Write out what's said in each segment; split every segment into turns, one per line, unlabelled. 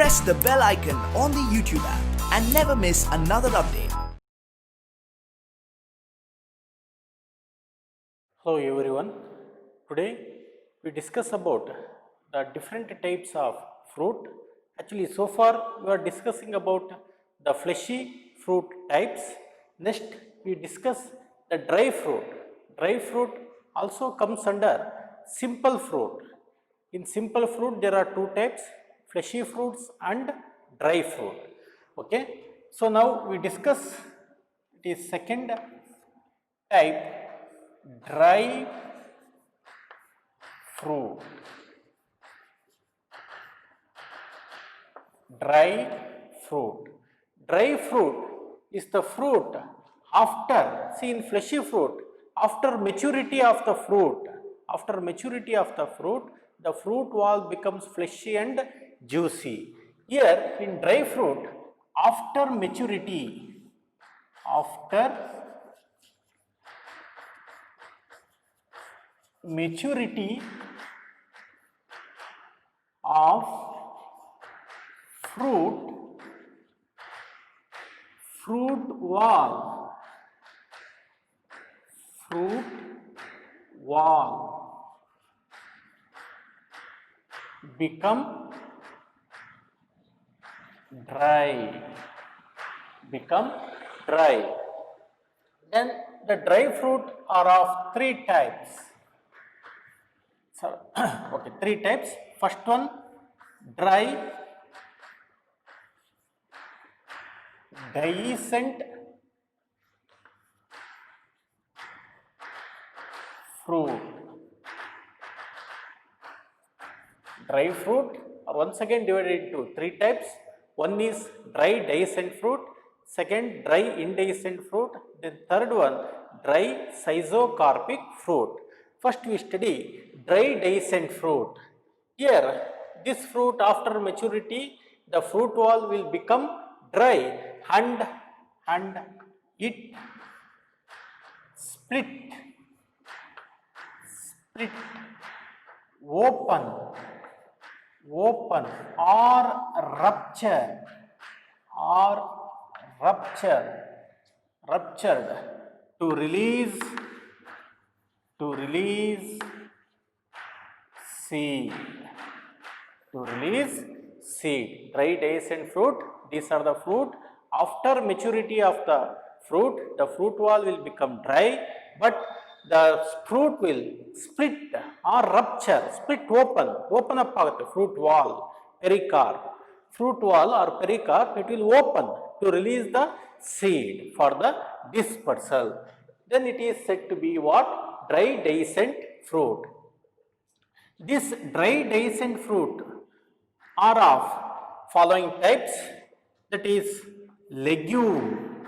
press the bell icon on the YouTube app and never miss another update.
Hello everyone. Today we discuss about the different types of fruit. Actually, so far we are discussing about the fleshy fruit types. Next we discuss the dry fruit. Dry fruit also comes under simple fruit. In simple fruit there are two types, fleshy fruits and dry fruit. Okay. So now we discuss the second type, dry fruit. Dry fruit. Dry fruit is the fruit after, see in fleshy fruit, after maturity of the fruit, the fruit wall becomes fleshy and juicy. Here in dry fruit, after maturity of fruit wall become dry. Then the dry fruit are of three types. So, okay, three types. First one, dry dehiscent fruit. Dry fruit are once again divided into three types. One is dry dehiscent fruit, second dry indehiscent fruit, then third one dry schizocarpic fruit. First we study dry dehiscent fruit. Here this fruit after maturity the fruit wall will become dry and it split, open or ruptured to release seed. Dry dehiscent fruit, these are the fruit. After maturity of the fruit wall will become dry, but the fruit will split or rupture, open up the fruit wall, pericarp. Fruit wall or pericarp, it will open to release the seed for the dispersal. Then it is said to be what? Dry dehiscent fruit. This dry dehiscent fruit are of following types, that is legume.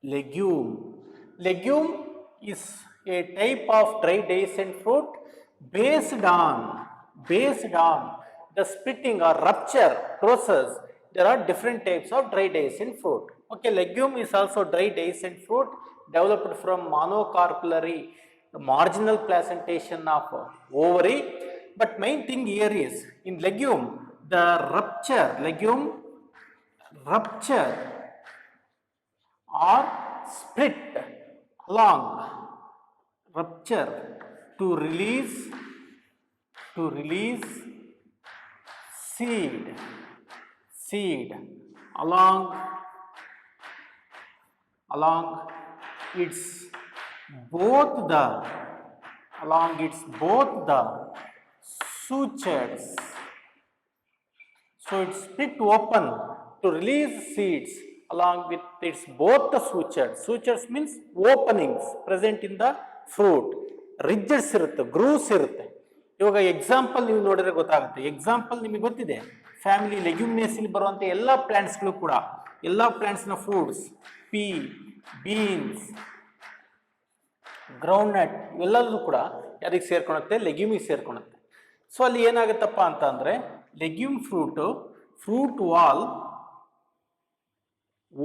Legume is a type of dry dehiscent fruit based on the splitting or rupture process. There are different types of dry dehiscent fruit. Okay, legume is also dry dehiscent fruit developed from monocarpellary marginal placentation of ovary. But main thing here is in legume the rupture or split along, to release seed along its both the sutures. So it split open to release seeds along with its both the sutures. Sutures means openings present in the fruit. Ridges irutte, grooves irutte. ಇವಾಗ example ನೀವು ನೋಡಿದ್ರೆ ಗೊತ್ತಾಗುತ್ತೆ. Example ನಿಮಗೆ ಗೊತ್ತಿದೆ, family ಲೆಗ್ಯುಮಿನೇಸಿಯಲ್ಲಿ ಬರುವಂಥ ಎಲ್ಲ ಪ್ಲಾಂಟ್ಸ್ಗಳು ಕೂಡ, ಎಲ್ಲ ಪ್ಲಾಂಟ್ಸ್ನ ಫ್ರೂಟ್ಸ್, ಪೀ, ಬೀನ್ಸ್, ಗ್ರೌಂಡ್ ನಟ್ ಇವೆಲ್ಲದೂ ಕೂಡ ಯಾರಿಗೆ ಸೇರ್ಕೊಳುತ್ತೆ? ಲೆಗ್ಯೂಮಿಗೆ ಸೇರ್ಕೊಳುತ್ತೆ. ಸೊ ಅಲ್ಲಿ ಏನಾಗುತ್ತಪ್ಪ ಅಂತ ಅಂದರೆ legume fruit wall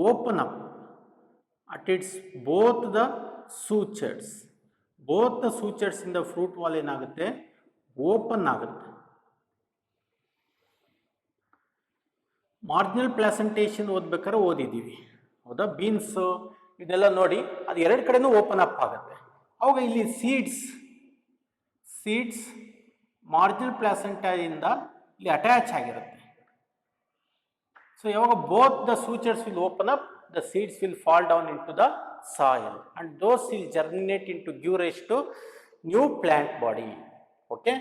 open up at its both the sutures. Both the sutures in the fruit wall ಏನಾಗುತ್ತೆ? ಓಪನ್ ಆಗುತ್ತೆ. ಮಾರ್ಜಿನಲ್ ಪ್ಲಾಸೆಂಟೇಷನ್ ಓದ್ಬೇಕಾದ್ರೆ ಓದಿದ್ದೀವಿ ಹೌದಾ, ಬೀನ್ಸು ಇದೆಲ್ಲ ನೋಡಿ ಅದು ಎರಡು ಕಡೆನೂ ಓಪನ್ ಅಪ್ ಆಗುತ್ತೆ. ಅವಾಗ ಇಲ್ಲಿ ಸೀಡ್ಸ್ ಮಾರ್ಜಿನಲ್ ಪ್ಲಾಸೆಂಟಾದಿಂದ ಇಲ್ಲಿ ಅಟ್ಯಾಚ್ ಆಗಿರುತ್ತೆ. ಸೊ ಯಾವಾಗ both the sutures will open up, the seeds will fall down into the soil and those will germinate into give rise to new plant body. Okay,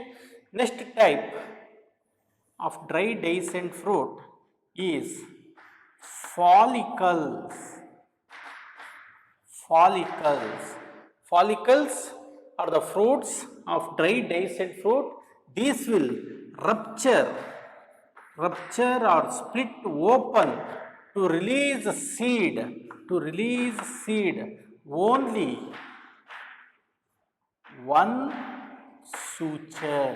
next type of dry dehiscent fruit is follicles. Follicles are the fruits of dry dehiscent fruit. These will rupture or split open to release seed only one suture.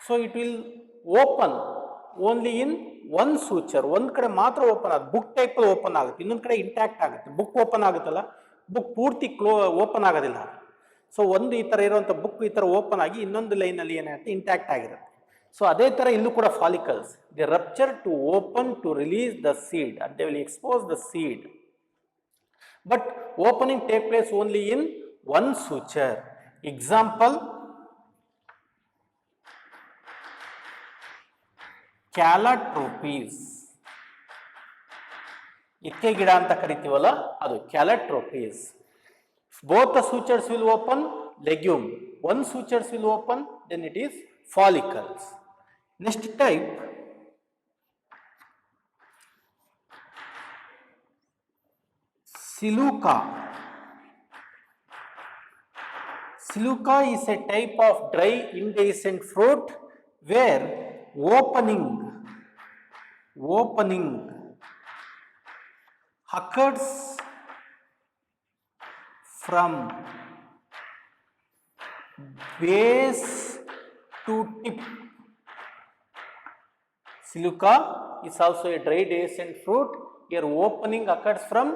So it will open only in one suture. ಒಂದು ಕಡೆ ಮಾತ್ರ open ಆಗುತ್ತೆ, book type open ಆಗುತ್ತೆ, ಇನ್ನೊಂದು ಕಡೆ intact ಆಗುತ್ತೆ. Book open ಆಗುತ್ತಲ್ಲ, book ಪೂರ್ತಿ ಓಪನ್ ಆಗೋದಿಲ್ಲ. ಸೊ ಒಂದು ಈ ಥರ ಇರುವಂಥ ಬುಕ್ ಈ ಥರ ಓಪನ್ ಆಗಿ ಇನ್ನೊಂದು ಲೈನಲ್ಲಿ ಏನಾಗುತ್ತೆ ಇಂಟ್ಯಾಕ್ಟ್ ಆಗಿರುತ್ತೆ. ಸೊ ಅದೇ ಥರ ಇಲ್ಲೂ ಕೂಡ follicles they rupture to open to release the seed and they will expose the seed, but opening take place only in one suture. Example Calotropis, ಇಕ್ಕೆ ಗಿಡ ಅಂತ ಕರಿತೀವಲ್ಲ ಅದು Calotropis. Both the sutures will open legume, one sutures will open, then it is follicles. Next type, Siluca. Siluca is a type of dry indehiscent fruit where opening occurs from base to tip. Siluca is also a dry dehiscent fruit. Here opening occurs from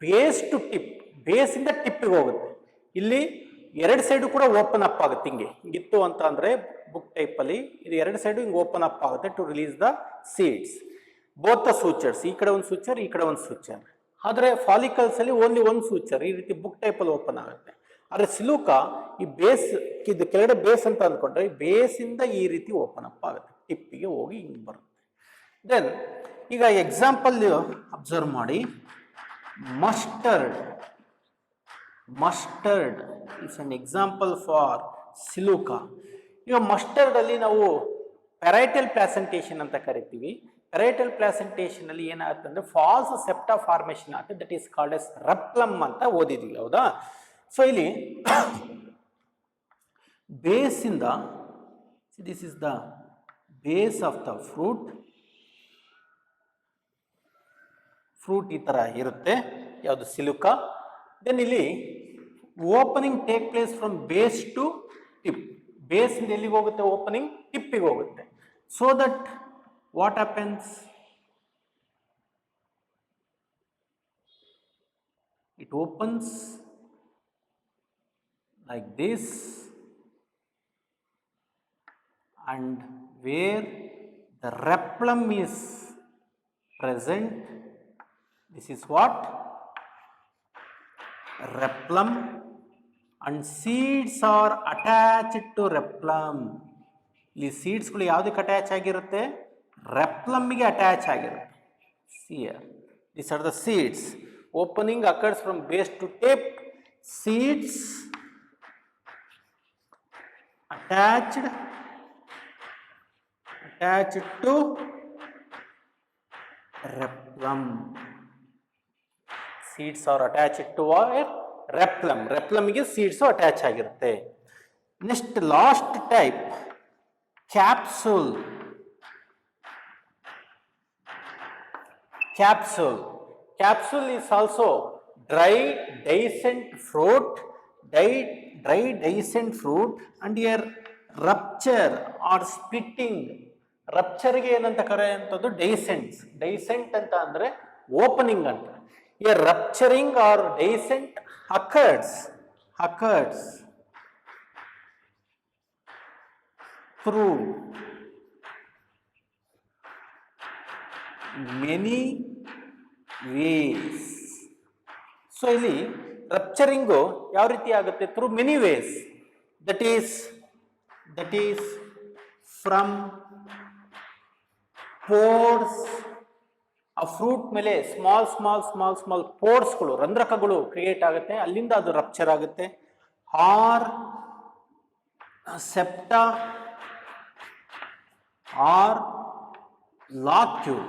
base to tip. Base ಇಂದ tip ಗೆ ಹೋಗುತ್ತೆ. ಇಲ್ಲಿ ಎರಡು side ಕೂಡ open up ಆಗುತ್ತೆ. ಹಿಂಗಿತ್ತು ಅಂತ ಅಂದ್ರೆ book type ಅಲ್ಲಿ ಇದು ಎರಡು ಸೈಡ್ ಹಿಂಗೆ ಓಪನ್ ಅಪ್ ಆಗುತ್ತೆ to release the seeds. Both the sutures, ಈ ಕಡೆ ಒಂದು ಸೂಚರ್, ಈ ಕಡೆ ಒಂದು ಸೂಚರ್. ಆದರೆ ಫಾಲಿಕಲ್ಸ್ ಅಲ್ಲಿ ಓನ್ಲಿ ಒಂದು ಸೂಚರ್, ಈ ರೀತಿ ಬುಕ್ ಟೈಪ್ ಅಲ್ಲಿ ಓಪನ್ ಆಗುತ್ತೆ. ಆದರೆ ಸಿಲುಕಾ ಈ ಬೇಸ್, ಇದು ಕೆಳಗಡೆ ಬೇಸ್ ಅಂತ ಅಂದ್ಕೊಂಡ್ರೆ ಈ ಬೇಸಿಂದ ಈ ರೀತಿ ಓಪನ್ ಅಪ್ ಆಗುತ್ತೆ, ಟಿಪ್ಪಿಗೆ ಹೋಗಿ ಹಿಂಗೆ ಬರುತ್ತೆ. ದೆನ್ ಈಗ ಎಕ್ಸಾಂಪಲ್ ಅಬ್ಸರ್ವ್ ಮಾಡಿ, mustard it's an example for siliqua. ಈಗ ಮಸ್ಟರ್ಡ್ ಅಲ್ಲಿ ನಾವು ಪೆರೈಟಲ್ ಪ್ಲಾಸೆಂಟೇಷನ್ ಅಂತ ಕರಿತೀವಿ. ಪೆರೈಟಲ್ ಪ್ಲಾಸೆಂಟೇಷನ್ ಅಲ್ಲಿ ಏನಾಗುತ್ತೆ ಅಂದ್ರೆ ಫಾಲ್ಸ್ ಸೆಪ್ಟಾ ಫಾರ್ಮೇಷನ್ ಆಗುತ್ತೆ, that is called as replum ಅಂತ ಓದಿದ್ವಿ, ಹೌದಾ? ಸೊ ಇಲ್ಲಿ ಬೇಸಿಂದ, this is the base of the fruit ಈ ಥರ ಇರುತ್ತೆ, ಯಾವುದು ಸಿಲುಕಾ. ದೆನ್ ಇಲ್ಲಿ opening take place from base to tip. ಬೇಸಿಂದ ಎಲ್ಲಿಗೆ ಹೋಗುತ್ತೆ? ಓಪನಿಂಗ್ ಟಿಪ್ಪಿಗೆ ಹೋಗುತ್ತೆ. So that what happens, it opens like this, and where the rhizoplum is present, this is what rhizoplum, and seeds are attached to rhizoplum. ಇಲ್ಲಿ ಸೀಡ್ಸ್ಗಳು ಯಾವುದಕ್ಕೆ attach ಆಗಿರುತ್ತೆ? ರೈಪ್ಲಮ್ಗೆ attach ಆಗಿರುತ್ತೆ. See here, these are the seeds. Opening occurs from base to tip. Seeds attached to rhizoplum. Seeds are attached to rhizoplum. Rhizoplum ಗೆ seeds attach ಆಗಿರುತ್ತೆ. Next, last type, capsule. Capsule is also dry dehiscent fruit, dry dehiscent fruit, and here rupture or splitting. Rupture ಗೆ ಏನಂತ ಕರೆಯುವಂಥದ್ದು ಡೈಸೆಂಟ್ ಅಂತ ಅಂದ್ರೆ opening ಅಂತ. here rupturing or dehiscent occurs through many ways. So ಇಲ್ಲಿ rupturing ಯಾವ ರೀತಿ ಆಗುತ್ತೆ? Through many ways. That is from pores. ಆ ಫ್ರೂಟ್ ಮೇಲೆ ಸ್ಮಾಲ್ ಪೋರ್ಸ್ಗಳು, ರಂಧ್ರಕಗಳು ಕ್ರಿಯೇಟ್ ಆಗುತ್ತೆ, ಅಲ್ಲಿಂದ ಅದು ರಪ್ಚರ್ ಆಗುತ್ತೆ. Or septa or locule.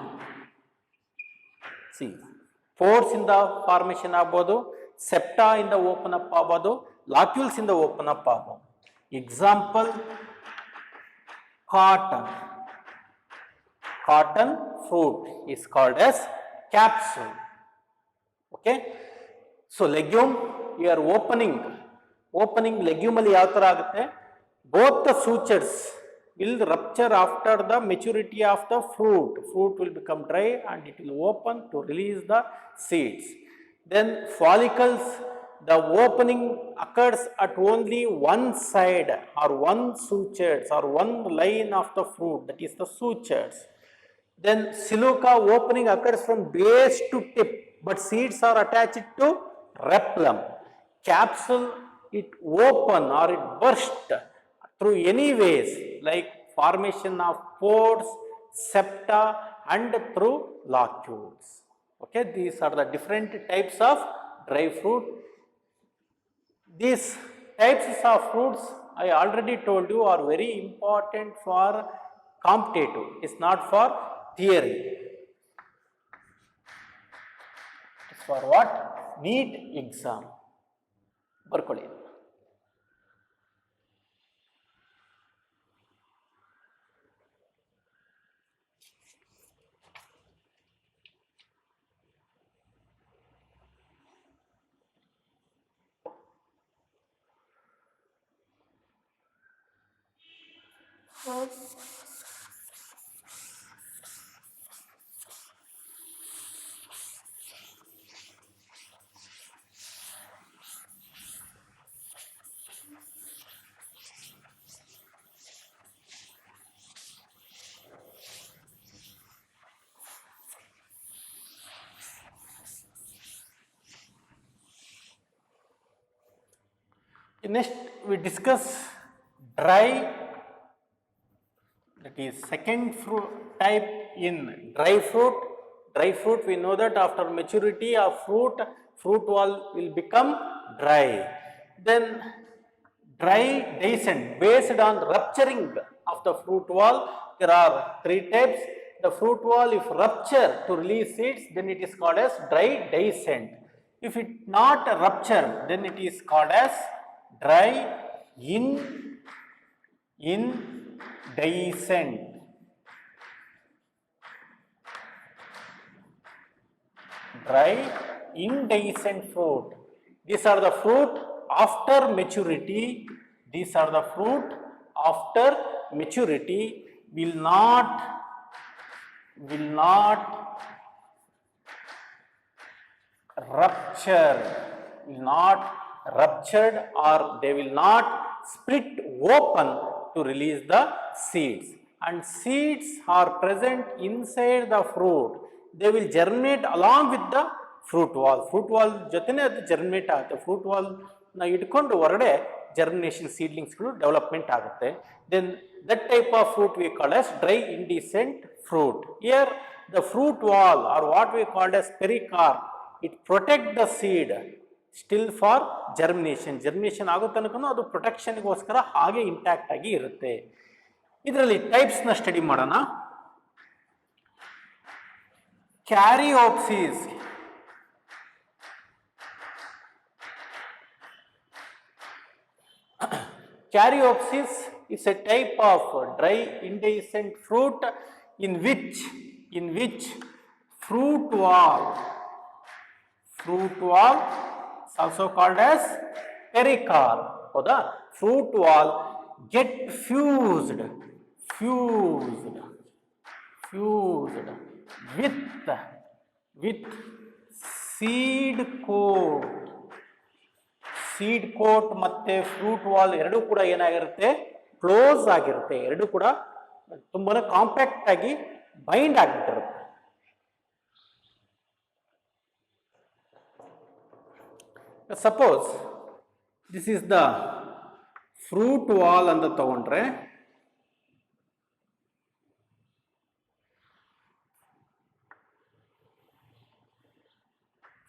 See, pores ಇಂದ ಫಾರ್ಮೇಶನ್ ಆಗ್ಬೋದು, ಸೆಪ್ಟಾ ಇಂದ ಓಪನ್ ಅಪ್ ಆಗ್ಬೋದು, ಲಾಕ್ಯೂಲ್ಸ್ ಇಂದ ಓಪನ್ ಅಪ್ ಆಗ್ಬೋದು. Example, cotton fruit is called as capsule. Okay, so legume, you are opening legume ಅಲ್ಲಿ ಯಾವ ತರ ಆಗುತ್ತೆ? Both the sutures will rupture after the maturity of the fruit will become dry and it will open to release the seeds. Then follicles, the opening occurs at only one side or one sutures or one line of the fruit, that is the sutures. Then silica, opening occurs from base to tip, but seeds are attached to rhipium. Capsule, it open or it burst through any ways like formation of pores, septa and through locules. Okay, these are the different types of dry fruit. These types of fruits I already told you are very important for competitive. It's not for theory. It's for what? NEET exam. ಬರ್ಕೊಳ್ಳಿ. Next we discuss dry, that is second fruit type in dry fruit. Dry fruit, we know that after maturity of fruit wall will become dry. Then dry dehiscent, based on rupturing of the fruit wall, there are three types. The fruit wall, if rupture to release seeds, then it is called as dry dehiscent. If it not rupture, then it is called as dry indehiscent. Dry indehiscent fruit. These are the fruit after maturity. These are the fruit after maturity will not rupture, will not ruptured or they will not split open to release the seeds, and seeds are present inside the fruit. They will germinate along with the fruit wall. Fruit wall ಜೊತೆನೆ ಅದು germinate ಆಗುತ್ತೆ. fruit wall ನ ಇಟ್ಕೊಂಡು ಹೊರಗಡೆ germination seedlings ಗಳು development ಆಗುತ್ತೆ. Then that type of fruit we call as dry indehiscent fruit. Here the fruit wall or what we call as pericarp, it protect the seed still for germination. germination ಆಗೋ ತನಕನೂ ಅದು ಪ್ರೊಟೆಕ್ಷನ್ಗೋಸ್ಕರ ಹಾಗೆ intact ಆಗಿ ಇರುತ್ತೆ. ಇದರಲ್ಲಿ types ನ study ಮಾಡೋಣ. ಕ್ಯಾರಿಯೋಪ್ಸಿಸ್, Caryopsis is a type of dry indehiscent fruit in which fruit wall is also called as pericarp. ಹೌದಾ? fruit wall get fused with seed coat ಮತ್ತೆ ಫ್ರೂಟ್ ವಾಲ್ ಎರಡು ಕೂಡ ಏನಾಗಿರುತ್ತೆ? ಕ್ಲೋಸ್ ಆಗಿರುತ್ತೆ. ಎರಡು ಕೂಡ ತುಂಬಾನೇ ಕಾಂಪ್ಯಾಕ್ಟ್ ಆಗಿ bind ಆಗಿಬಿಟ್ಟಿರುತ್ತೆ. Suppose this is the fruit wall ಅಂತ ತಗೊಂಡ್ರೆ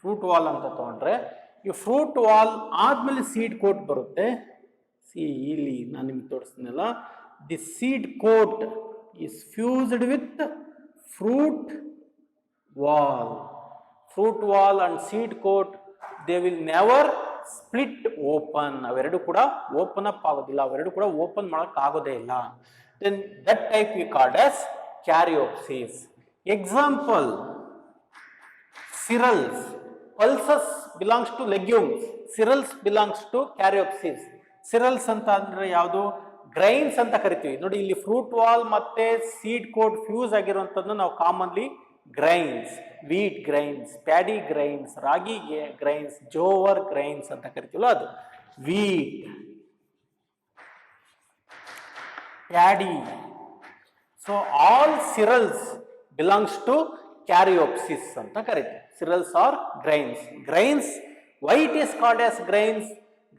ಫ್ರೂಟ್ ವಾಲ್ ಅಂತ ತಗೊಂಡ್ರೆ ಈ ಫ್ರೂಟ್ ವಾಲ್ ಆದ್ಮೇಲೆ ಸೀಡ್ ಕೋಟ್ ಬರುತ್ತೆ. ಸಿ ಇಲ್ಲಿ ನಾನು ನಿಮ್ಗೆ ತೋರಿಸ್ತೀನಲ್ಲ, the seed coat is fused with fruit wall. Fruit wall and seed coat, they will never split open. ಅವೆರಡು ಕೂಡ ಓಪನ್ ಅಪ್ ಆಗೋದಿಲ್ಲ, ಅವೆರಡು ಕೂಡ ಓಪನ್ ಮಾಡಕ್ ಆಗೋದೇ ಇಲ್ಲ. Then that type we called as caryopsis. Example, cereals. Pulses belongs to legumes. Cereals belongs to caryopsis. Cereals ಅಂತ ಅಂದ್ರೆ ಯಾವುದು? ಗ್ರೈನ್ಸ್ ಅಂತ ಕರಿತೀವಿ ನೋಡಿ. ಇಲ್ಲಿ ಫ್ರೂಟ್ ವಾಲ್ ಮತ್ತೆ ಸೀಡ್ ಕೋಟ್ ಫ್ಯೂಸ್ ಆಗಿರುವಂತದ್ದು ನಾವು commonly grains, wheat grains, paddy grains, ragi grains, jowar grains ಅಂತ ಕರಿತೀವಲ್ಲ ಅದು wheat, paddy. So all cereals belongs to caryopsis ಅಂತ ಕರಿತೀವಿ. Cereals are grains. Grains, why it is called as grains?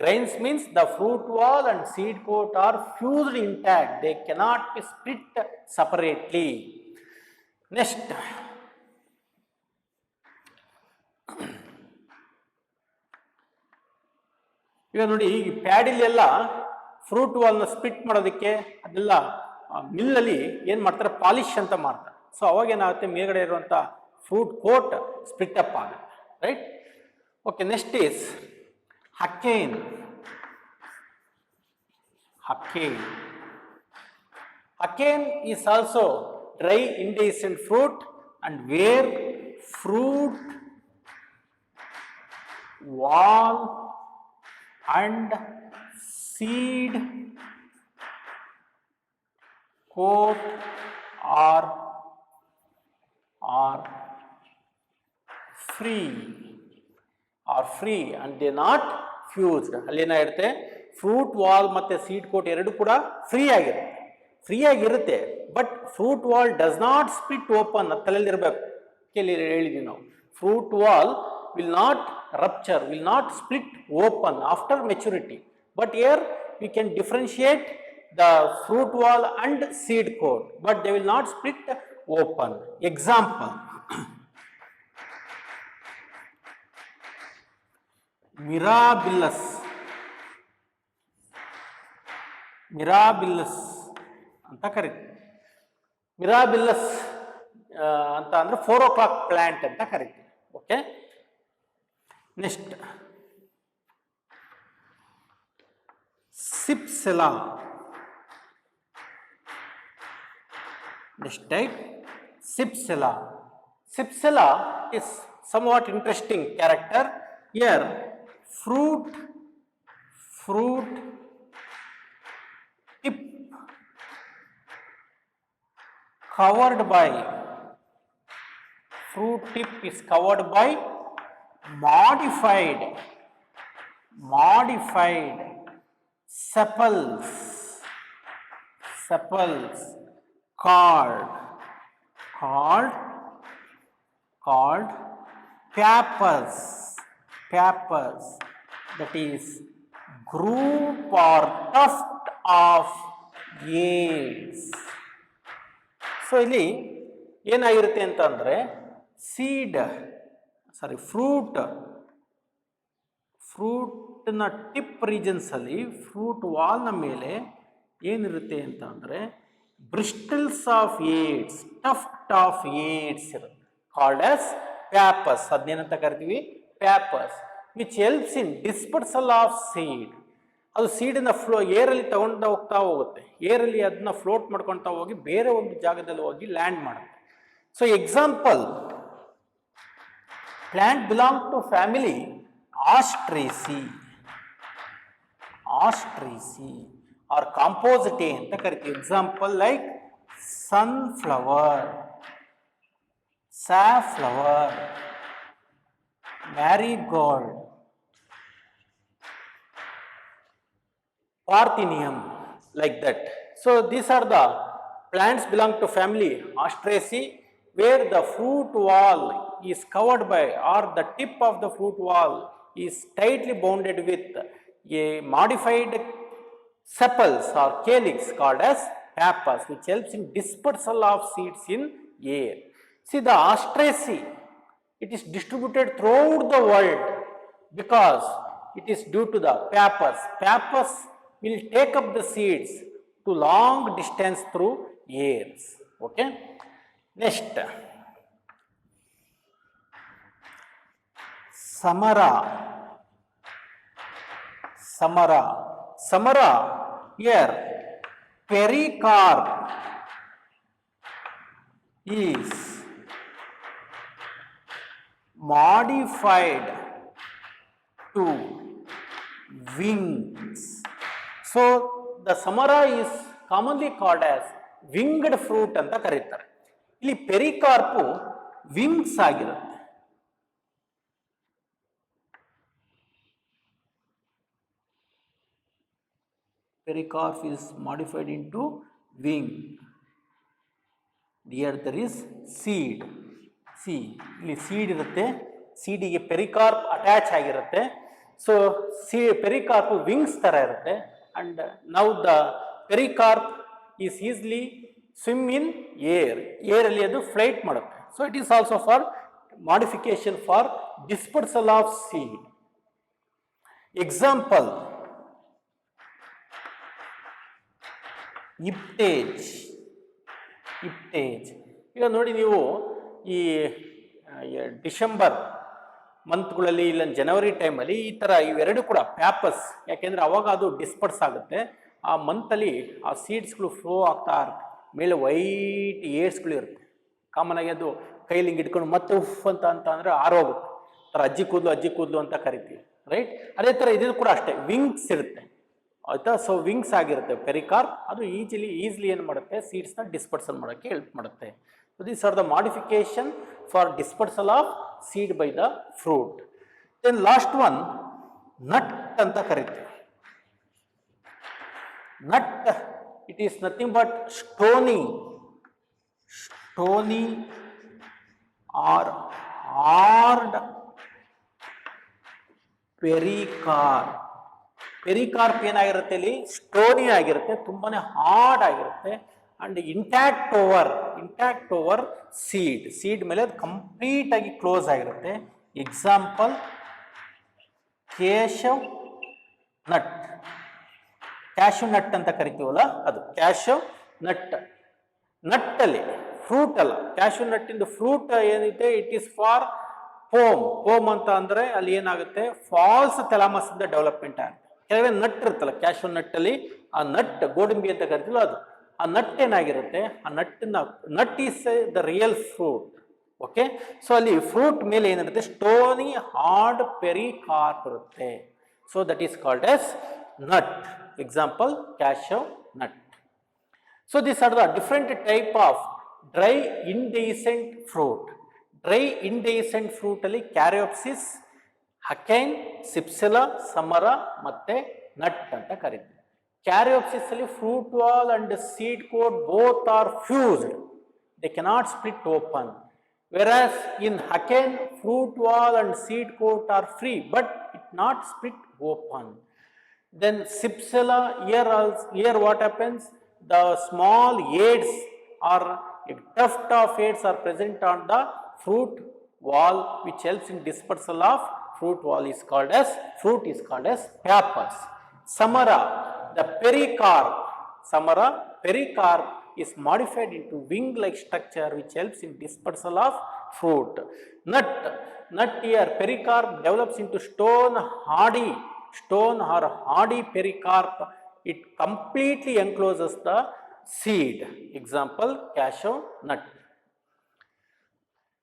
Grains means the fruit wall and seed coat are fused intact. They cannot be split separately. Next, ಈಗ ನೋಡಿ ಈ ಪ್ಯಾಡಿಲೆಲ್ಲ fruit ವಾಲ್ನ split ಮಾಡೋದಕ್ಕೆ ಅದೆಲ್ಲ ಮಿಲ್ಲಲ್ಲಿ ಏನು ಮಾಡ್ತಾರೆ, polish ಅಂತ ಮಾಡ್ತಾರೆ. ಸೊ ಅವಾಗ ಏನಾಗುತ್ತೆ, ಮೇಲ್ಗಡೆ ಇರುವಂಥ ಫ್ರೂಟ್ ಕೋಟ್ ಸ್ಪ್ಲಿಟ್ ಅಪ್ ಆಗುತ್ತೆ, right? Okay, next is achene. Hacane is also dry indehiscent fruit, and where fruit wall and seed coat are free and they not fused. ಅಲ್ಲಿ ಏನಾಗಿರುತ್ತೆ, ಫ್ರೂಟ್ ವಾಲ್ ಮತ್ತೆ seed coat ಎರಡು ಕೂಡ free ಆಗಿರುತ್ತೆ. But fruit wall does not split open. ಅದು ತಲೆಯಲ್ಲಿರಬೇಕು. ಹೇಳಿದ್ವಿ ನಾವು, fruit wall will not rupture, will not split open after maturity. But here we can differentiate the fruit wall and seed coat, but they will not split open. Example, mirabilis ಅಂತ ಕರಿತೀವಿ. ಮಿರಾಬಿಲ್ಲಸ್ ಅಂತ ಅಂದ್ರೆ 4 o'clock plant ಅಂತ ಕರಿತೀವಿ. Okay, next cypsela. Next type cypsela. Cypsela is somewhat interesting character. Here fruit tip covered by, fruit tip is covered by modified sepals called pappus. That is group or tuft of aids. So ಇಲ್ಲಿ ಏನಾಗಿರುತ್ತೆ ಅಂತ ಅಂದರೆ, ಫ್ರೂಟ್ನ tip ರೀಜನ್ಸಲ್ಲಿ, fruit ವಾಲ್ನ ಮೇಲೆ ಏನಿರುತ್ತೆ ಅಂತ ಅಂದರೆ bristles of hairs, tuft of hairs ಇರುತ್ತೆ, called as pappus. ಅದನ್ನೇನಂತ ಕರಿತೀವಿ, pappus, which helps in dispersal of seed. ಅದು ಸೀಡನ್ನ ಏರಲ್ಲಿ ತಗೊಂಡು ಹೋಗುತ್ತೆ, ಏರಲ್ಲಿ ಅದನ್ನ ಫ್ಲೋಟ್ ಮಾಡ್ಕೊಳ್ತಾ ಹೋಗಿ ಬೇರೆ ಒಂದು ಜಾಗದಲ್ಲಿ ಹೋಗಿ ಲ್ಯಾಂಡ್ ಮಾಡುತ್ತೆ. So example, plant belong to family Asteraceae or Compositae ಅಂತ ಕರಿತೀವಿ. Example like sunflower, safflower, marigold, parthenium, like that. So these are the plants belong to family Asteraceae, where the fruit wall is covered by, or the tip of the fruit wall is tightly bounded with a modified sepals or calyx called as pappus, which helps in dispersal of seeds in air. See, the ostraceae, it is distributed throughout the world because it is due to the pappus. Pappus will take up the seeds to long distance through airs. Okay. Next, Samara. Samara, here pericarp is modified to wings. So the Samara is commonly called as winged fruit anta karitare. Illi pericarpu wings ಆಗಿರುತ್ತೆ. Pericarp is modified into wing. Here there is seed. See, ಇಲ್ಲಿ seed ಇರುತ್ತೆ. Seed ಗೆ pericarp attach ಆಗಿರುತ್ತೆ. So pericarp wings ತರ ಇರುತ್ತೆ, and now the pericarp is easily swim in air. Air ಅಲ್ಲಿ ಅದು flight ಮಾಡುತ್ತೆ. So it is also for modification for dispersal of seed. Example, ಇಪ್ಟೇಜ್. ಈಗ ನೋಡಿ, ನೀವು ಈ ಡಿಸೆಂಬರ್ ಮಂತ್ಗಳಲ್ಲಿ ಇಲ್ಲ ಜನವರಿ ಟೈಮಲ್ಲಿ ಈ ಥರ ಇವೆರಡು ಕೂಡ ಪ್ಯಾಪಸ್, ಯಾಕೆಂದರೆ ಅವಾಗ ಅದು ಡಿಸ್ಪರ್ಸ್ ಆಗುತ್ತೆ. ಆ ಮಂತಲ್ಲಿ ಆ ಸೀಡ್ಸ್ಗಳು ಫ್ಲೋ ಆಗ್ತಾ ಇರುತ್ತೆ, ಮೇಲೆ ವೈಟ್ ಏರ್ಸ್ಗಳು ಇರುತ್ತೆ. ಕಾಮನ್ ಆಗಿ ಅದು ಕೈಲಿ ಹಿಂಗೆ ಇಟ್ಕೊಂಡು ಮತ್ತೆ ಉಫ್ ಅಂತ ಅಂದರೆ ಆರೋಗುತ್ತೆ. ಥರ ಅಜ್ಜಿ ಕೂದಲು ಅಂತ ಕರಿತೀವಿ, ರೈಟ್? ಅದೇ ಥರ ಇದು ಕೂಡ ಅಷ್ಟೇ, ವಿಂಗ್ಸ್ ಇರುತ್ತೆ, ಆಯಿತಾ? ಸೊ ವಿಂಗ್ಸ್ ಆಗಿರುತ್ತೆ ಪೆರಿಕಾರ್ಪ್. ಅದು ಈಸಿಲಿ ಏನು ಮಾಡುತ್ತೆ, ಸೀಡ್ಸ್ನ ಡಿಸ್ಪರ್ಸಲ್ ಮಾಡೋಕ್ಕೆ ಹೆಲ್ಪ್ ಮಾಡುತ್ತೆ. So these are the modification for dispersal of seed by the fruit. Then last one, nut ಅಂತ ಕರಿತೀವಿ. Nut, it is nothing but stony or hard pericarp. Pericarp ಏನಾಗಿರುತ್ತೆ, ಇಲ್ಲಿ ಸ್ಟೋನಿ ಆಗಿರುತ್ತೆ, ತುಂಬಾನೇ ಹಾರ್ಡ್ ಆಗಿರುತ್ತೆ, ಅಂಡ್ ಇಂಟ್ಯಾಕ್ಟ್ ಓವರ್ ಸೀಡ್ ಮೇಲೆ ಅದು complete ಆಗಿ ಕ್ಲೋಸ್ ಆಗಿರುತ್ತೆ. ಎಕ್ಸಾಂಪಲ್, ಕೇಶವ್ ನಟ್ ಅಂತ ಕರಿತೀವಲ್ಲ, ಅದು ಕ್ಯಾಶವ್ ನಟ್ಟಲ್ಲಿ ಫ್ರೂಟ್ ಅಲ್ಲ. ಕ್ಯಾಶು ನಟ್ಟಿಂದ ಫ್ರೂಟ್ ಏನಿದೆ, ಇಟ್ ಈಸ್ ಫಾರ್ ಹೋಮ್ ಅಂತ ಅಂದ್ರೆ ಅಲ್ಲಿ ಏನಾಗುತ್ತೆ, ಫಾಲ್ಸ್ ಥೆಲಾಮಸ್ ಇಂದ ಡೆವಲಪ್ಮೆಂಟ್ ಆಗುತ್ತೆ. ಕೆಲವೇ ನಟ್ ಇರುತ್ತಲ್ಲ, ಕ್ಯಾಶು ನಟ್ಟಲ್ಲಿ ಆ ನಟ್ ಗೋಡಂಬಿ ಅಂತ ಕರಿತೀವಲ್ಲ, ಅದು ಆ ನಟ್ ಏನಾಗಿರುತ್ತೆ, ಆ nut is the real fruit. Okay, so ಅಲ್ಲಿ ಫ್ರೂಟ್ ಮೇಲೆ ಏನಿರುತ್ತೆ, ಸ್ಟೋನಿ ಹಾರ್ಡ್ ಪೆರಿಕಾರ್ಪ್ ಇರುತ್ತೆ. So that is called as nut. Example, cashew nut. So these are the different type of dry indehiscent fruit. Dry indehiscent fruit ಅಲ್ಲಿ caryopsis, ಹಕೈನ್, ಸಿಪ್ಸೆಲಾ, ಸಮರ ಮತ್ತೆ nut ಅಂತ ಕರೀತೀವಿ. Caryopsis ಅಲ್ಲಿ fruit wall and seed coat both are fused, they cannot split open. Whereas in Haken, fruit wall and seed coat are free, but it not split open. Then Sipsela, here what happens? The small aids or a tuft of aids are present on the fruit wall, which helps in dispersal of fruit wall is called as pappus. Samara, the pericarp is modified into wing-like structure which helps in dispersal of fruit. Nut here, pericarp develops into stone or hardy pericarp. It completely encloses the seed. Example, cashew nut.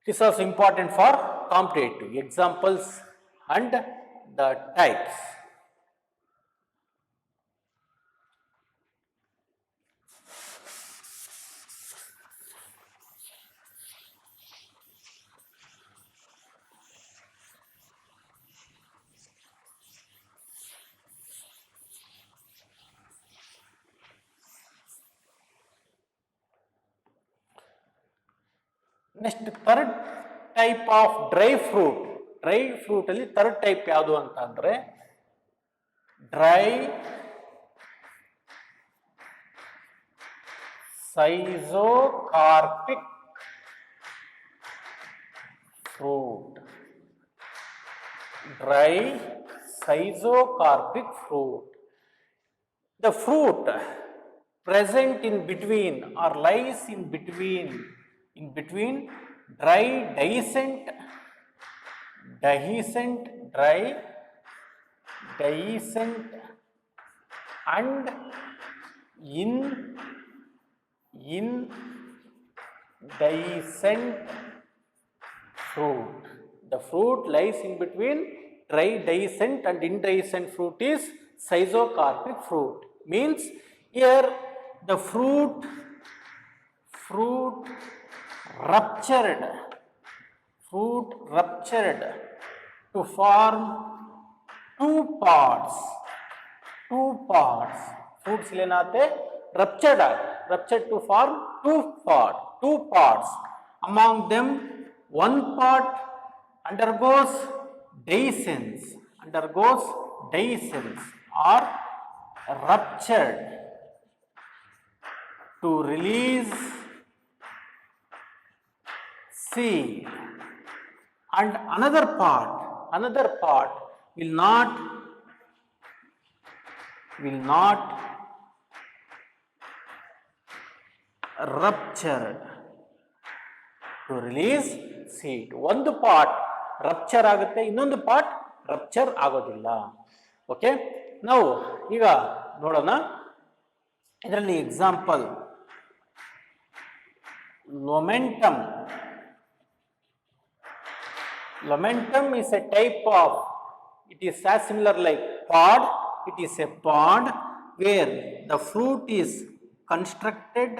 This is also important for competitive examples and the types. Next, third type of dry fruit dry ಫ್ರೂಟಲ್ಲಿ third type ಯಾವುದು ಅಂತ ಅಂದರೆ dry schizocarpic fruit. Dry schizocarpic fruit. The fruit present in between or lies in between dry dehiscent, dry dehiscent and indehiscent fruit. The fruit lies in between dry dehiscent and indehiscent fruit is schizocarpic fruit. Means here the fruit ruptured to form two parts. Fruits lenate ruptured to form two parts. Among them one part undergoes dehiscence or ruptured to release seed, and another part will not ruptured to release seed. ಒಂದು part rupture ಆಗುತ್ತೆ, ಇನ್ನೊಂದು part rupture ಆಗೋದಿಲ್ಲ. Okay, ನಾವು ಈಗ ನೋಡೋಣ. ಇದರಲ್ಲಿ example ಲೊಮೆಂಟಮ್ is a type of, it is as similar like pod. It is a pod where the fruit is constructed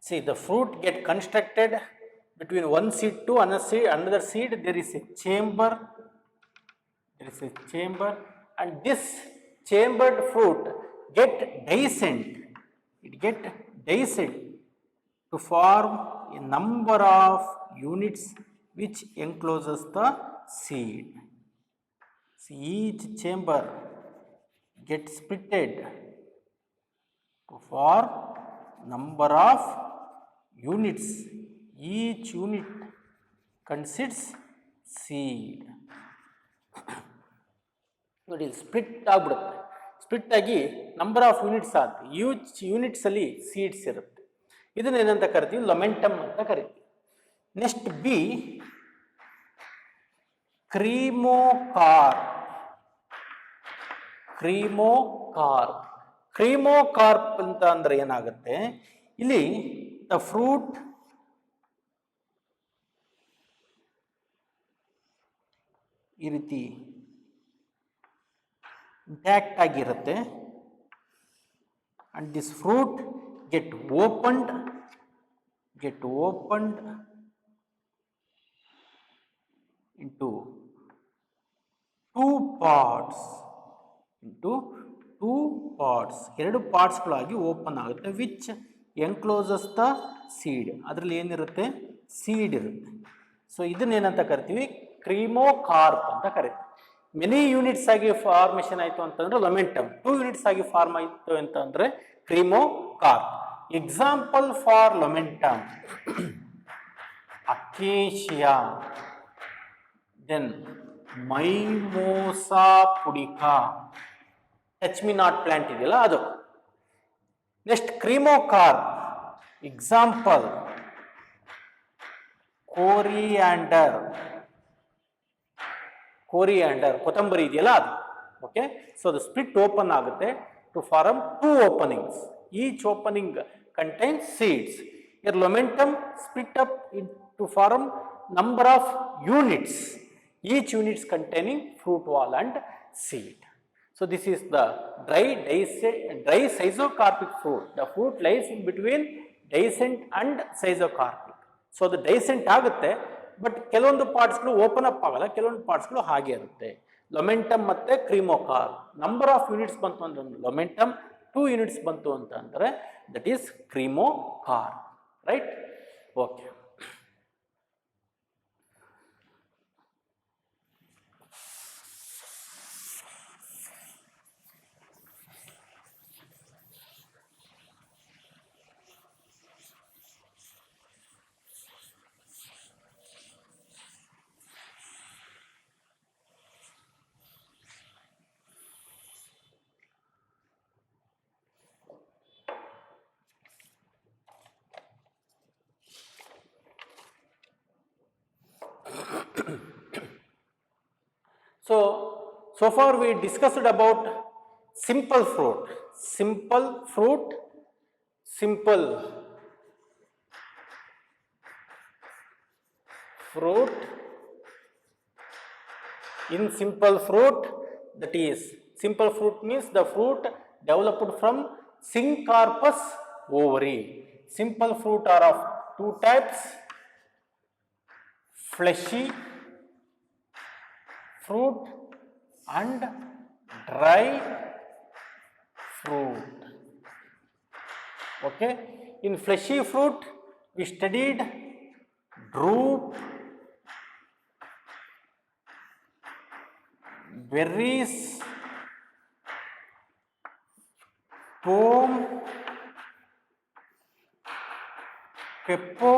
see the fruit get constructed between one seed to another seed. There is a chamber, and this chambered fruit get dehiscent to form a number of units which encloses the seed. See, each chamber gets splitted to form number of units. Each unit consists seed. ನೋಡಿ, split ಆಗ್ಬಿಡುತ್ತೆ. Split ಆಗಿ number of units ಆಗುತ್ತೆ. Each units ಅಲ್ಲಿ seeds ಇರುತ್ತೆ. ಇದನ್ನ ಏನಂತ ಕರಿತೀವಿ? ಲೊಮೆಂಟಮ್ ಅಂತ ಕರಿತೀವಿ. ನೆಕ್ಸ್ಟ್ ಬಿ ಕ್ರೀಮೋಕಾರ್ಪ್ ಅಂತ ಅಂದ್ರೆ ಏನಾಗುತ್ತೆ? ಇಲ್ಲಿ ದ ಫ್ರೂಟ್ ಈ ರೀತಿ ಇಂಟ್ಯಾಕ್ಟ್ ಆಗಿರುತ್ತೆ, and this fruit get opened into two parts. ಎರಡು ಪಾರ್ಟ್ಸ್ಗಳಾಗಿ ಓಪನ್ ಆಗುತ್ತೆ, ವಿಚ್ ಎನ್ಕ್ಲೋಸಸ್ ದ ಸೀಡ್. ಅದರಲ್ಲಿ ಏನಿರುತ್ತೆ? ಸೀಡ್ ಇರುತ್ತೆ. ಸೊ ಇದನ್ನೇನಂತ ಕರಿತೀವಿ? ಕ್ರೀಮೋಕಾರ್ಪ್ ಅಂತ ಕರಿತೀವಿ. ಮೆನಿ ಯೂನಿಟ್ಸ್ ಆಗಿ ಫಾರ್ಮೇಷನ್ ಆಯಿತು ಅಂತಂದ್ರೆ ಲೊಮೆಂಟಮ್, 2 ಯೂನಿಟ್ಸ್ ಆಗಿ ಫಾರ್ಮ್ ಆಯಿತು ಅಂತಂದ್ರೆ cremocarp. Example for lomentum: Acacia, then Mimosa pudica, touch me not plant ಇದೆಯಲ್ಲ ಅದು. ನೆಕ್ಸ್ಟ್ ಕ್ರೀಮೋಕಾರ್ಪ್ ಎಕ್ಸಾಂಪಲ್ ಕೋರಿಯಾಂಡರ್, ಕೊತ್ತಂಬರಿ ಇದೆಯಲ್ಲ ಅದು. ಓಕೆ, ಸೊ ಅದು ಸ್ಪ್ಲಿಟ್ ಓಪನ್ ಆಗುತ್ತೆ to form 2 openings. Each opening contains seeds. Your momentum split up to form number of units, each units containing fruit wall and seed. So this is the dry schizocarpic fruit. The fruit lies in between dehiscent and schizocarpic. So ಅದು ಡೈಸೆಂಟ್ ಆಗುತ್ತೆ, but ಕೆಲವೊಂದು ಪಾರ್ಟ್ಸ್ಗಳು open up ಆಗಲ್ಲ, ಕೆಲವೊಂದು ಪಾರ್ಟ್ಸ್ಗಳು ಹಾಗೆ ಇರುತ್ತೆ. ಲೊಮೆಂಟಮ್ ಮತ್ತು ಕ್ರೀಮೋಕಾರ್. Number of units ಬಂತು ಅಂದ್ರೆ ಲೊಮೆಂಟಮ್, 2 ಯೂನಿಟ್ಸ್ ಬಂತು ಅಂತ ಅಂದರೆ that is cremocarp, right? Okay. So far we discussed about simple fruit. Simple fruit, simple fruit. In simple fruit, that is, simple fruit means the fruit developed from syncarpous ovary. Simple fruit are of 2 types: fleshy fruit and dry fruit. Okay, in fleshy fruit we studied drupe, berries, pome, pepo,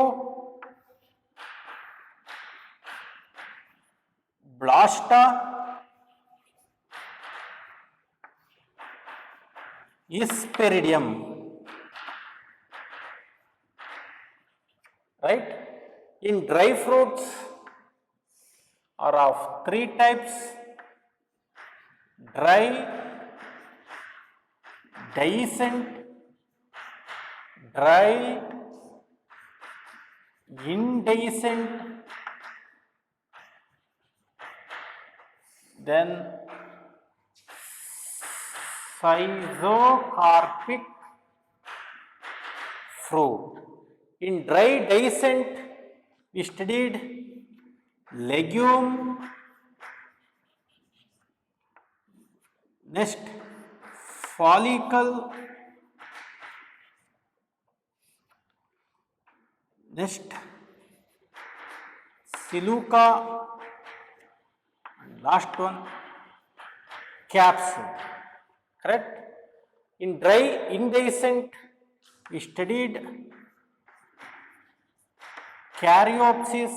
blasta, Hesperidium, right? In dry fruits are of 3 types: dry, dehiscent, dry, indehiscent, then schizocarpic fruit. In dry dehiscent we studied legume, next follicle, next siluca, and last one capsule, correct? In dry indehiscent we studied Caryopsis,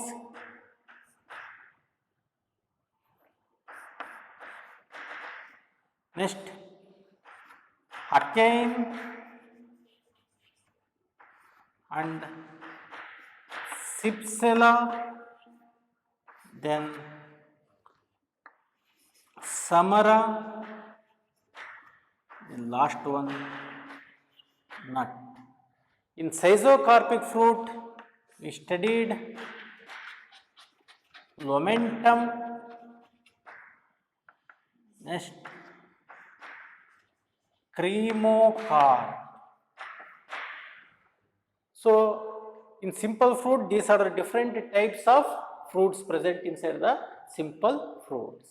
next Achene and Cypsela, then Samara, the last one nut. In schizocarpic fruit we studied Lomentum, next Cremocarp. So in simple fruit these are the different types of fruits present inside the simple fruits.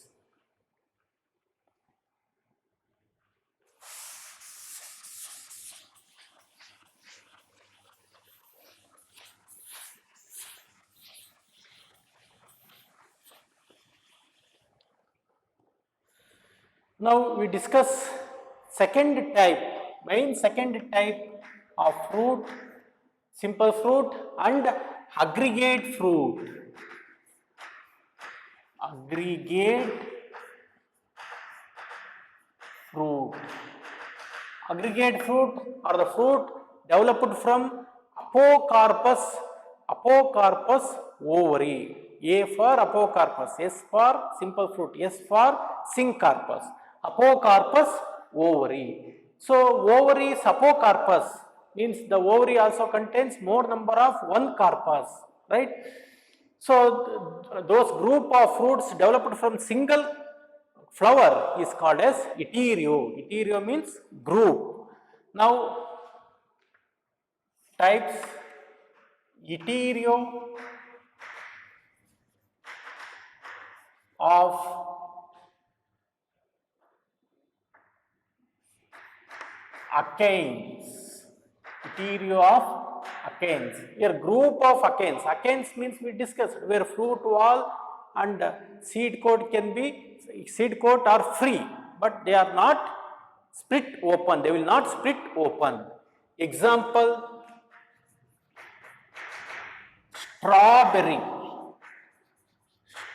Now we discuss second type, second type of fruit, simple fruit and aggregate fruit. Aggregate fruit. Aggregate fruit are the fruit developed from apocarpus ovary. A for apocarpus, S for simple fruit, S for syncarpus. Apocarpus ovary. So ovary is apocarpus means the ovary also contains more number of 1 carpus, right? So those group of fruits developed from single flower is called as heterio. Heterio means group. Now types Itereo of achenes. Itereo of achenes. Here group of achenes. Achenes means we discussed where fruit wall and seed coat can be, seed coat are free, but they are not split open. They will not split open. Example, strawberry.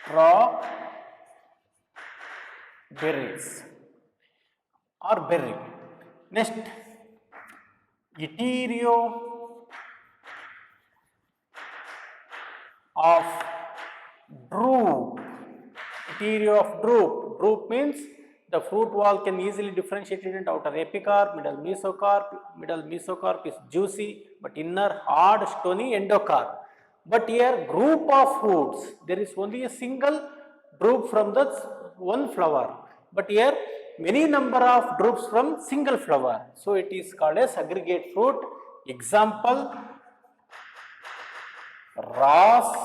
Strawberries or berry. Next, Itereo of drupe. Itereo of drupe. Drupe means the fruit wall can easily differentiate into outer epicarp, middle mesocarp is juicy, but inner hard stony endocarp. But here group of fruits, there is only a single drupe from the one flower, but here many number of drupes from single flower. So it is called as aggregate fruit. Example, raspberry.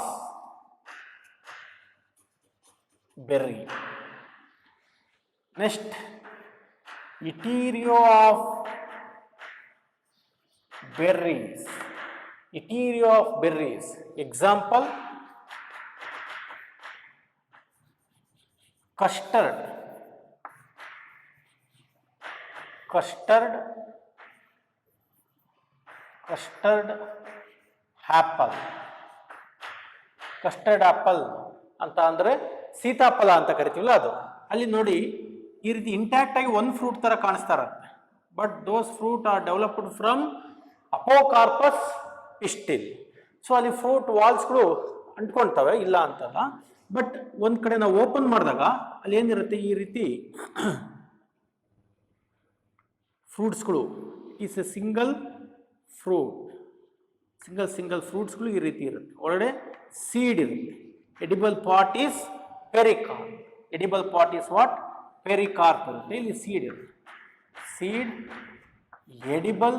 Next, Itereo of berries. Itereo of berries. Example, custard. Custard apple. Custard apple ಅಂತ ಅಂದರೆ ಸೀತಾಫಲ ಅಂತ ಕರಿತೀವಲ್ಲ ಅದು. ಅಲ್ಲಿ ನೋಡಿ ಈ ರೀತಿ ಇಂಟ್ಯಾಕ್ಟ್ ಆಗಿ ಒಂದು ಫ್ರೂಟ್ ಥರ ಕಾಣಿಸ್ತಾರಂತೆ, but those fruit are developed from apocarpous pistil. So ಅಲ್ಲಿ ಫ್ರೂಟ್ ವಾಲ್ಸ್ಗಳು ಅಂಟ್ಕೊಳ್ತವೆ, ಇಲ್ಲ ಅಂತಲ್ಲ, ಬಟ್ ಒಂದು ಕಡೆ ನಾವು ಓಪನ್ ಮಾಡಿದಾಗ ಅಲ್ಲಿ ಏನಿರುತ್ತೆ, ಈ ರೀತಿ ಫ್ರೂಟ್ಸ್ಗಳು, is a single fruit, single ಫ್ರೂಟ್ಸ್ಗಳು ಈ ರೀತಿ ಇರುತ್ತೆ. ಒಳಗಡೆ ಸೀಡ್ ಇರುತ್ತೆ. Edible part is pericarp. Edible part is what? Pericarp ಇರುತ್ತೆ. ಇಲ್ಲಿ ಸೀಡ್ ಇರುತ್ತೆ. Seed, edible,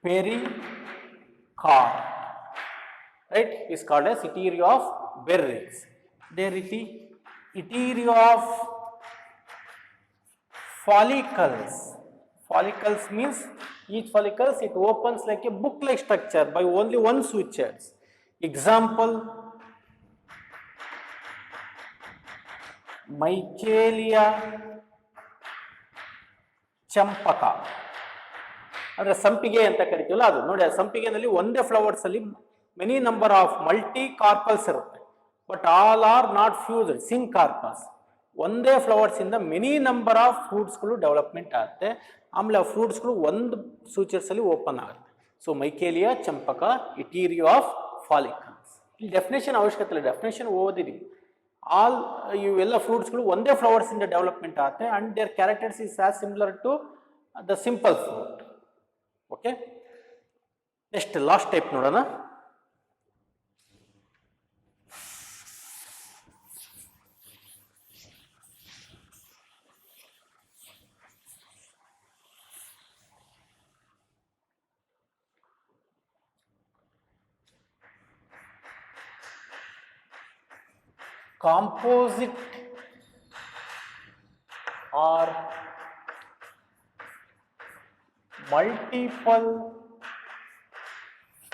pericarp, right, is called as Itereo of berries. ಅದೇ ರೀತಿ Itereo of follicles. Follicles means each follicles it opens like a book like structure by only one switches. Example, Michelia champaka. ಅಂದರೆ ಸಂಪಿಗೆ ಅಂತ ಕರಿತೀವಲ್ಲ ಅದು. ನೋಡಿ, ಆ ಸಂಪಿಗೆನಲ್ಲಿ ಒಂದೇ ಫ್ಲವರ್ಸ್ ಅಲ್ಲಿ many number of multi carpels ಇರುತ್ತೆ, but all are not fused syncarpous. ಒಂದೇ ಫ್ಲವರ್ಸ್ ಇಂದ ಮೆನಿ ನಂಬರ್ ಆಫ್ ಫ್ರೂಟ್ಸ್ಗಳು ಡೆವಲಪ್ಮೆಂಟ್ ಆಗುತ್ತೆ. ಆಮೇಲೆ ಆ ಫ್ರೂಟ್ಸ್ಗಳು ಒಂದು ಸೂಚರ್ಸ್ ಅಲ್ಲಿ ಓಪನ್ ಆಗುತ್ತೆ. ಸೊ ಮೈಕೇಲಿಯಾ ಚಂಪಕ, ಇಟೀರಿಯೋ ಆಫ್ ಫಾಲಿಕಲ್ಸ್. ಇಲ್ಲಿ ಡೆಫಿನೇಷನ್ ಅವಶ್ಯಕತೆ ಇಲ್ಲ, ಡೆಫಿನೇಷನ್ ಓದಿರಿ. ಆಲ್ ಇವೆಲ್ಲ ಫ್ರೂಟ್ಸ್ಗಳು ಒಂದೇ ಫ್ಲವರ್ಸ್ ಇಂದ ಡೆವಲಪ್ಮೆಂಟ್ ಆಗುತ್ತೆ and their characters is as similar to the simple fruit. Okay, next last type ನೋಡೋಣ. Composite or multiple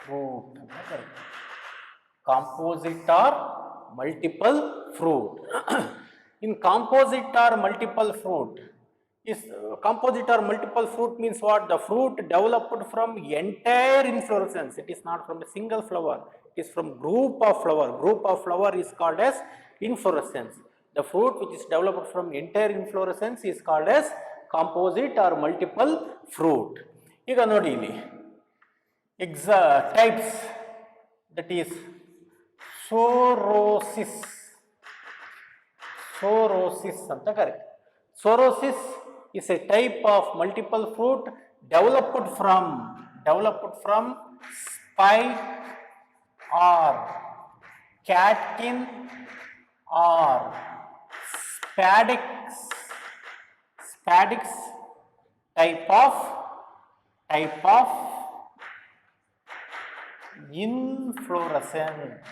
fruit. Composite or multiple fruit. In composite or multiple fruit, composite or multiple fruit means what? The fruit developed from entire inflorescence. It is not from a single flower. It is from group of flower. Group of flower is called as inflorescence. The fruit which is developed from entire inflorescence is called as composite or multiple fruit. ಈಗ ನೋಡಿ ಇಲ್ಲಿ types, that is ಸೋರೋಸಿಸ್. ಸೋರೋಸಿಸ್ ಅಂತ ಕರೀತಾರೆ. ಸೋರೋಸಿಸ್ is a type of multiple fruit developed from spike or catkin or spadix type of inflorescence.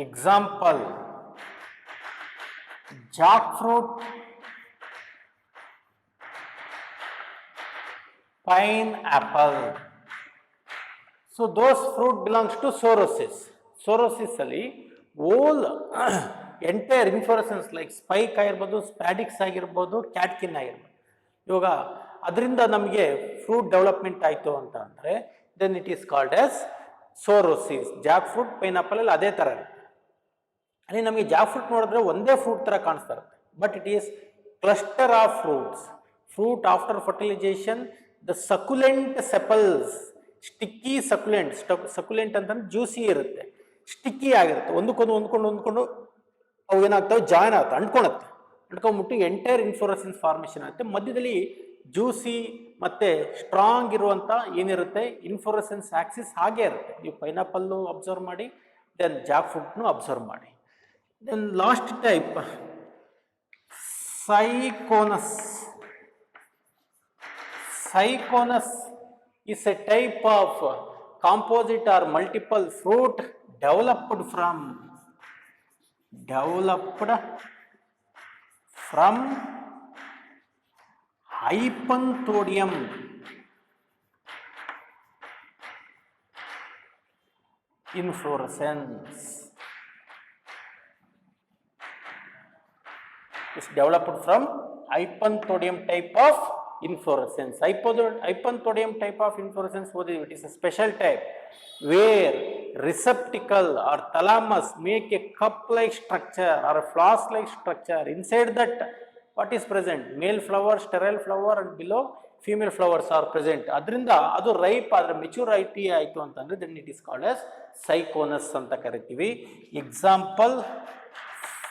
Example, jackfruit, pineapple. So those fruit belongs to Sorosis. Sorosis ಅಲ್ಲಿ whole entire inflorescence like spike ಆಗಿರ್ಬೋದು, ಸ್ಪ್ಯಾಡಿಕ್ಸ್ ಆಗಿರ್ಬೋದು, catkin ಆಗಿರ್ಬೋದು. ಇವಾಗ ಅದರಿಂದ ನಮಗೆ fruit development ಆಯಿತು ಅಂತ ಅಂದರೆ then it is called as sorosis. Jackfruit, pineapple ಅಲ್ಲಿ ಅದೇ ಥರ ಇರುತ್ತೆ. ಅಲ್ಲಿ ನಮಗೆ ಜಾಕ್ ಫ್ರೂಟ್ ನೋಡಿದ್ರೆ ಒಂದೇ ಫ್ರೂಟ್ ಥರ ಕಾಣಿಸ್ತಾ ಇರುತ್ತೆ, but it is cluster of fruits. Fruit after fertilization the succulent sepals, sticky succulent. Succulent ಅಂತಂದ್ರೆ ಜ್ಯೂಸಿ ಇರುತ್ತೆ, ಸ್ಟಿಕ್ಕಿ ಆಗಿರುತ್ತೆ, ಹೊಂದ್ಕೊಂಡು ಅವು ಏನಾಗ್ತವೆ, ಜಾಯ್ನ್ ಆಗ್ತವೆ, ಅಂಟ್ಕೊಂಡ್ಬಿಟ್ಟು ಎಂಟೈರ್ ಇನ್ಫ್ಲೋರೆಸೆನ್ಸ್ ಫಾರ್ಮೇಷನ್ ಆಗುತ್ತೆ. ಮಧ್ಯದಲ್ಲಿ ಜ್ಯೂಸಿ ಮತ್ತು ಸ್ಟ್ರಾಂಗ್ ಇರುವಂಥ ಏನಿರುತ್ತೆ ಇನ್ಫ್ಲೋರೆಸೆನ್ಸ್ ಆಕ್ಸಿಸ್ ಹಾಗೆ ಇರುತ್ತೆ. ನೀವು ಪೈನಾಪಲ್ಲು ಅಬ್ಸರ್ವ್ ಮಾಡಿ, ದೆನ್ ಜಾಕ್ ಫ್ರೂಟ್ನು ಅಬ್ಸರ್ವ್ ಮಾಡಿ. Then last type syconus. Cyconus is a type of composite or multiple fruit developed from Hypanthodium inflorescence. It's developed from Hypanthodium type of inflorescence. Hypanthodium type of inflorescence, it is a special type where receptacle or thalamus make a cup-like structure or a flask-like structure. Inside that, what is present? Male flower, sterile flower, and below female flowers are present. Adrinda adu ripe adra maturity aitu antandre then it is called as Cyconus anta karitivi. Example,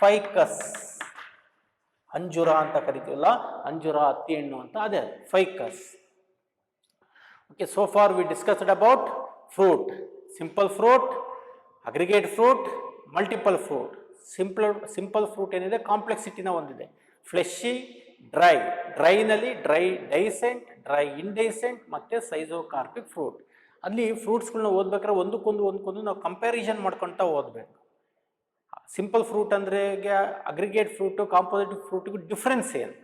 ficus. ಅಂಜೂರ ಅಂತ ಕರಿತೀವಲ್ಲ, ಅಂಜೂರ, ಹತ್ತಿ ಹಣ್ಣು ಅಂತ, ಅದೇ Ficus. Okay, so far we discussed about fruit. Simple fruit, aggregate fruit, multiple fruit. Simple fruit ಏನಿದೆ ಕಾಂಪ್ಲೆಕ್ಸಿಟಿನ ಹೊಂದಿದೆ. Fleshy, dry. ಡ್ರೈನಲ್ಲಿ ಡ್ರೈ ಡೈಸೆಂಟ್, ಡ್ರೈ ಇಂಡೈಸೆಂಟ್ ಮತ್ತು ಸೈಜೋಕಾರ್ಪಿಕ್ ಫ್ರೂಟ್. ಅಲ್ಲಿ ಫ್ರೂಟ್ಸ್ಗಳನ್ನ ಓದ್ಬೇಕಾದ್ರೆ ಒಂದಕ್ಕೊಂದು ನಾವು ಕಂಪ್ಯಾರಿಸನ್ ಮಾಡ್ಕೊತಾ ಓದಬೇಕು. ಸಿಂಪಲ್ ಫ್ರೂಟ್ ಅಂದರೆ ಅಗ್ರಿಗೇಟ್ ಫ್ರೂಟು, ಕಾಂಪೋಸಿಟ್ ಫ್ರೂಟಿಗೂ ಡಿಫ್ರೆನ್ಸ್ ಏನು?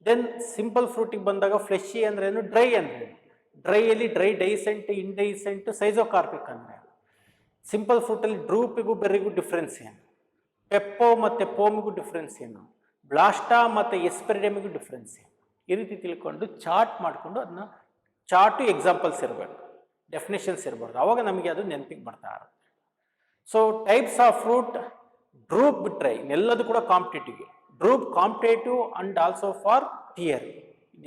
ದೆನ್ ಸಿಂಪಲ್ ಫ್ರೂಟಿಗೆ ಬಂದಾಗ ಫ್ಲೆಶಿ ಅಂದರೆ ಏನು, ಡ್ರೈ ಅಂದರೆ ಡ್ರೈಯಲ್ಲಿ ಡ್ರೈ ಡೈಸೆಂಟ್, ಇಂಡೈಸೆಂಟ್, ಸೈಜೋಕಾರ್ಪಿಕ್ ಅಂದರೆ. ಸಿಂಪಲ್ ಫ್ರೂಟಲ್ಲಿ ಡ್ರೂಪಿಗೂ ಬೆರ್ರಿಗೂ ಡಿಫ್ರೆನ್ಸ್ ಏನು? ಪೆಪ್ಪೋ ಮತ್ತು ಪೋಮಿಗೂ ಡಿಫ್ರೆನ್ಸ್ ಏನು? ಬ್ಲಾಸ್ಟಾ ಮತ್ತು ಎಸ್ಪೆರಿಡಮಿಗೂ ಡಿಫ್ರೆನ್ಸ್ ಏನು? ಈ ರೀತಿ ತಿಳ್ಕೊಂಡು ಚಾರ್ಟ್ ಮಾಡಿಕೊಂಡು ಅದನ್ನ ಚಾರ್ಟು ಎಕ್ಸಾಂಪಲ್ಸ್ ಇರಬೇಕು, ಡೆಫಿನೇಷನ್ಸ್ ಇರಬಾರ್ದು. ಆವಾಗ ನಮಗೆ ಅದು ನೆನಪಿಗೆ ಬರ್ತಾ ಇರುತ್ತೆ. So types of fruit, droop ಬಿಟ್ರೆ ಇನ್ನೆಲ್ಲದು ಕೂಡ competitive. Droop competitive and also for theory.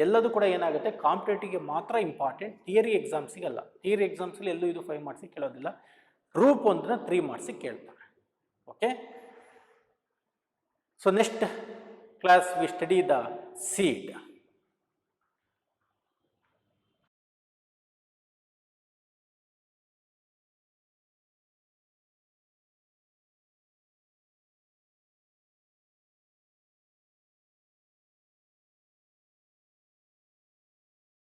ಎಲ್ಲದು ಕೂಡ ಏನಾಗುತ್ತೆ, ಕಾಂಪಿಟೇಟಿವ್ಗೆ ಮಾತ್ರ ಇಂಪಾರ್ಟೆಂಟ್, ಥಿಯರಿ ಎಕ್ಸಾಮ್ಸಿಗಲ್ಲ. ಥಿಯರಿ ಎಕ್ಸಾಮ್ಸಲ್ಲಿ ಎಲ್ಲೂ ಇದು 5 ಮಾರ್ಕ್ಸಿಗೆ ಕೇಳೋದಿಲ್ಲ. ಡ್ರೂಪ್ ಒಂದನ್ನ 3 ಮಾರ್ಕ್ಸಿಗೆ ಕೇಳ್ತಾರೆ. Okay, so next class we study the seed.